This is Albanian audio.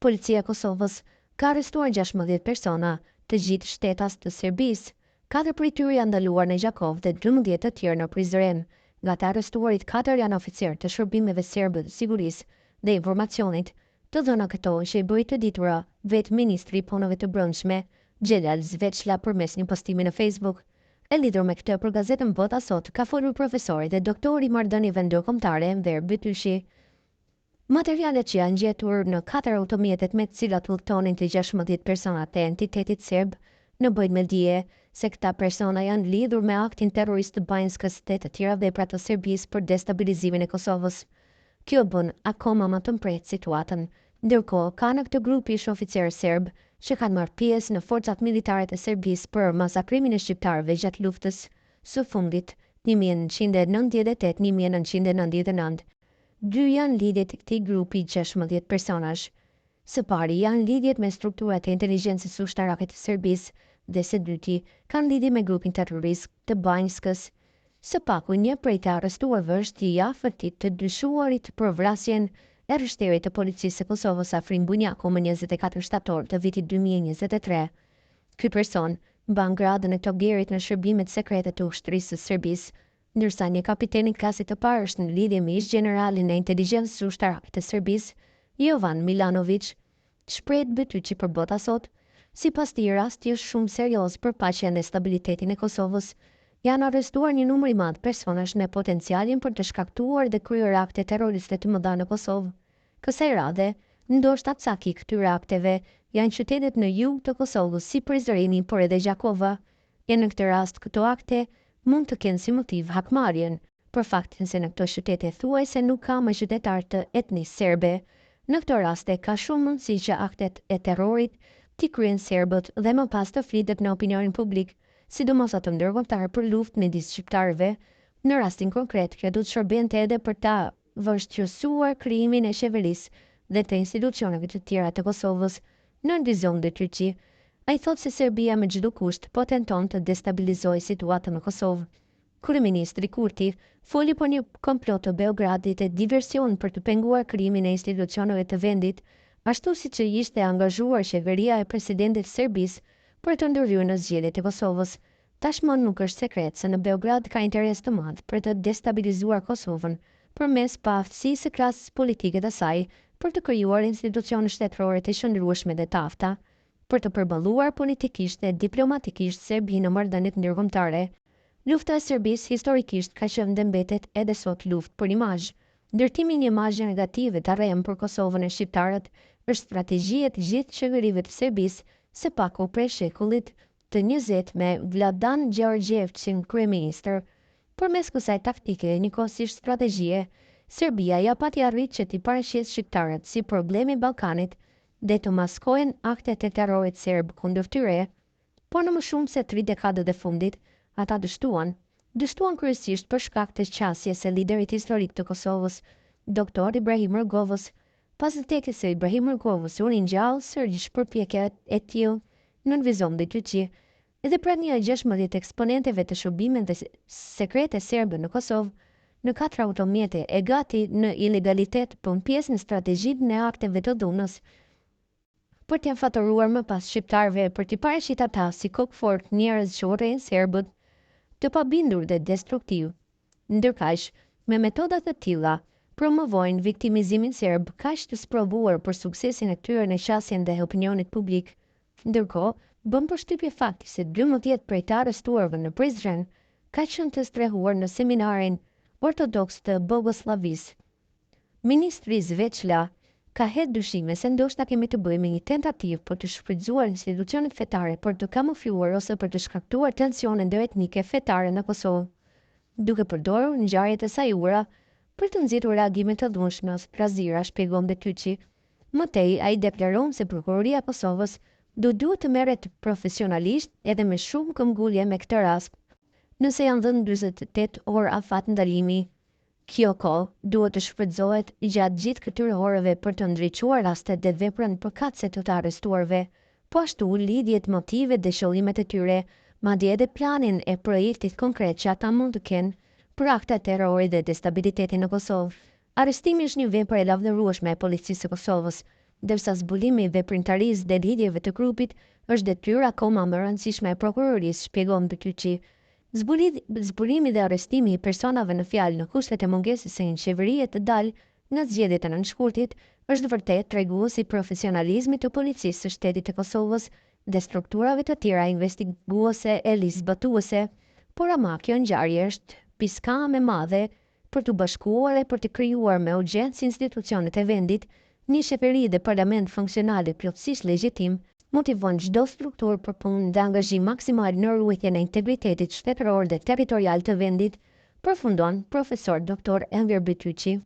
Policia e Kosovës ka arrestuar 16 persona, të gjithë shtetas të Serbisë. 4 prej tyre janë ndaluar në Gjakov dhe 12 të tjerë në Prizren. Nga të arrestuarit 4 janë oficerë të shërbimeve serbe të sigurisë dhe informacionit. Të dhëna këto që i bëri të ditura vetë Ministri i Punëve të Brendshme, Xhelal Zveçla përmes një postimi në Facebook. E lidhur me këtë, për gazetën Bota sot ka folur profesori dhe doktori i marrëdhënieve ndërkombëtare Enver Bytyshi. Materialet që janë gjetur në 4 automjetet me të cilat udhëtonin të 16 personat e entitetit serb në bëjnë me dije se këta persona janë lidhur me aktin terrorist të Banjskës dhe të tjera vepra të Serbisë për destabilizimin e Kosovës. Kjo bën akoma më të mpret situatën. Ndërkohë, ka në këtë grup ish oficerë serb që kanë marrë pjesë në forcat militare të Serbisë për masakrimin e shqiptarëve gjatë luftës së fundit 1998-1999. 2 janë lidhjet e këtij grupi 16 personash. Së pari janë lidhjet me strukturat e inteligjencës ushtarake të Serbisë dhe së dyti kanë lidhje me grupin terrorist të Banjskës. Së paku një prej të arrestuarve është i afërtit të dyshuarit për vrasjen e rështerit të policisë së Kosovës Afrim Bunjaku më 24 shtator të vitit 2023. Ky person mban gradën e togerit në shërbimet sekrete të ushtrisë së Serbisë, ndërsa një kapiten i klasit të parë është në lidhje me ish generalin e inteligjencës ushtarake të Serbisë, Jovan Milanović. Shprehet Bytyqi për Bota sot, sipas tij rasti është shumë serioz për paqen dhe stabilitetin e Kosovës. Janë arrestuar një numër i madh personash në potencialin për të shkaktuar dhe kryer akte terroriste të mëdha në Kosovë. Kësaj radhe, ndoshta caki këtyre akteve janë qytetet në jug të Kosovës si Prizreni, por edhe Gjakova. E në këtë rast këto akte mund të kenë si motiv hakmarrjen, për faktin se në këto qytete thuajse nuk ka më qytetar të etnisë serbe. Në këto raste ka shumë mundësi që aktet e terrorit t'i kryen serbët dhe më pas të flitet në opinionin publik, sidomos ato ndërkombëtar për luftë midis shqiptarëve. Në rastin konkret, kjo do të shërbente edhe për ta vështirësuar krijimin e qeverisë dhe të institucioneve të tjera të Kosovës. Në Ndizon dhe Turqi, ai thotë se Serbia me çdo kusht po tenton të destabilizojë situatën në Kosovë. Kryeministri Kurti foli për një komplot të Beogradit e diversion për të penguar krijimin e institucioneve të vendit, ashtu siç ishte angazhuar qeveria e presidentit të Serbisë për të ndërhyrë në zgjedhjet e Kosovës. Tashmë nuk është sekret se në Beograd ka interes të madh për të destabilizuar Kosovën përmes paaftësisë së klasës politike të saj për të krijuar institucione shtetërore të shëndrueshme dhe të afta, për të përballuar politikisht dhe diplomatikisht Serbinë në marrëdhëniet ndërkombëtare. Lufta e Serbisë historikisht ka qenë dhe mbetet edhe sot luftë për imazh. Ndërtimi i një imazhi negative të rrem për Kosovën e shqiptarët është strategji e të gjithë qeverive të Serbisë së paku prej shekullit të 20 me Vladan Gjeorgjevçin kryeministër. Përmes kësaj taktike e njëkohësisht strategjie, Serbia ja pati arrit që t'i paraqesë shqiptarët si problemi i Ballkanit dhe të maskojnë aktet e terrorit serb kundër tyre. Por në më shumë se 3 dekadët e fundit, ata dështuan kryesisht për shkak të qasjes së liderit historik të Kosovës, Dr. Ibrahim Rugova. Pas vdekjes së Ibrahim Rugovës, u ringjall sërish përpjekjet e tillë në Vizon dhe Turqi. Edhe prania e 16 eksponenteve të shërbimeve sekrete serbe në Kosovë, në 4 automjete e gati në ilegalitet për pjesë në strategjinë e akteve të dhunës, për t'ia fatoruar më pas shqiptarëve për t'i paraqitur ata si kokfort njerëz që urrejnë serbët, të pabindur dhe destruktiv. Ndërkaq, me metoda të tilla, promovojnë viktimizimin serb kaq të sprovuar për suksesin e tyre në qasjen dhe opinionit publik. Ndërkohë, bën përshtypje fakti se 12 prej të arrestuarve në Prizren ka qenë të strehuar në seminarin ortodoks të Bogoslavisë. Ministri Zveçla ka hedhë dyshime se ndoshta kemi të bëjmë një tentativë për të shfrytzuar institucionet fetare për të kamufluar ose për të shkaktuar tensione ndëretnike fetare në Kosovë, duke përdorur ngjarjet e sajura për të nxitur reagime të dhunshme ose prazira, shpjegon Bytyqi. Mëtej, ai deklaron se prokuroria e Kosovës duhet të merret profesionalisht edhe me shumë këmbgulje me këtë rast. Nëse janë dhënë 48 orë afat ndalimi, kjo kohë duhet të shfrytëzohet gjatë gjithë këtyre orëve për të ndriçuar rastet dhe veprën përkatëse të arrestuarve, po ashtu lidhjet, motivet dhe qëllimet e tyre, madje edhe planin e projektit konkret që ata mund të kenë për akte terrori dhe destabilitetin në Kosovë. Arrestimi është një vepër e lavdërueshme e policisë së Kosovës, ndërsa zbulimi i veprimtarisë dhe lidhjeve të grupit është detyrë akoma më e rëndësishme e prokurorisë, shpjegon Bytyqi. Zbulimi dhe arrestimi i personave në fjalë në kushtet e mungesës së një qeverie të dalë në zgjedhjet e nënshkurtit është vërtet tregues i profesionalizmit të policisë së shtetit të Kosovës dhe strukturave të tjera investiguese e ligjzbatuese, por ama kjo ngjarje është piskam e madhe për të bashkuar e për të krijuar me urgjencë institucionet e vendit, një qeveri dhe parlament funksionale plotësisht legjitim, motivon çdo strukturë për punë dhe angazhim maksimal në ruajtjen e integritetit shtetëror dhe territorial të vendit, përfundon profesor Dr. Enver Bytyqi.